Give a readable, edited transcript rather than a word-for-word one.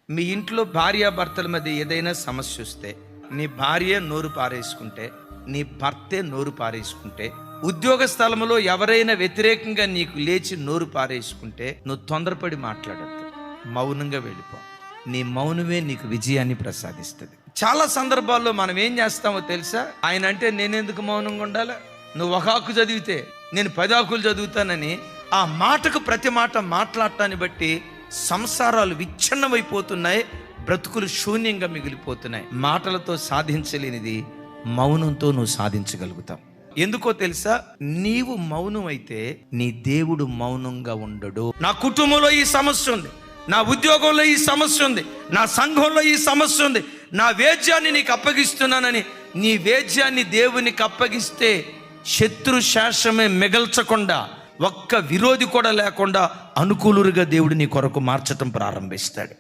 మీ ఇంట్లో భార్యాభర్తల మధ్య ఏదైనా సమస్య వస్తే, నీ భార్య నోరు పారేసుకుంటే, నీ భర్తే నోరు పారేసుకుంటే, ఉద్యోగ స్థలంలో ఎవరైనా వ్యతిరేకంగా నీకు లేచి నోరు పారేసుకుంటే, నువ్వు తొందరపడి మాట్లాడద్దు, మౌనంగా వెళ్ళిపో. నీ మౌనమే నీకు విజయాన్ని ప్రసాదిస్తుంది. చాలా సందర్భాల్లో మనం ఏం చేస్తామో తెలుసా? ఆయన అంటే నేనెందుకు మౌనంగా ఉండాలా, నువ్వు ఒక ఆకు చదివితే నేను 10 ఆకులు చదువుతానని ఆ మాటకు ప్రతి మాట మాట్లాడటాన్ని బట్టి సంసారాలు విచ్ఛిన్నమైపోతున్నాయి, బ్రతుకులు శూన్యంగా మిగిలిపోతున్నాయి. మాటలతో సాధించలేనిది మౌనంతో నువ్వు సాధించగలుగుతావు. ఎందుకో తెలుసా? నీవు మౌనం అయితే నీ దేవుడు మౌనంగా ఉండడు. నా కుటుంబంలో ఈ సమస్య ఉంది, నా ఉద్యోగంలో ఈ సమస్య ఉంది, నా సంఘంలో ఈ సమస్య ఉంది, నా వేద్యాన్ని నీకు అప్పగిస్తున్నానని నీ వేద్యాన్ని దేవునికి అప్పగిస్తే శత్రు శాసమే మిగల్చకుండా, ఒక్క విరోధి కూడా లేకుండా అనుకూలుగా దేవుడు నీ కొరకు మార్చటం ప్రారంభిస్తాడు.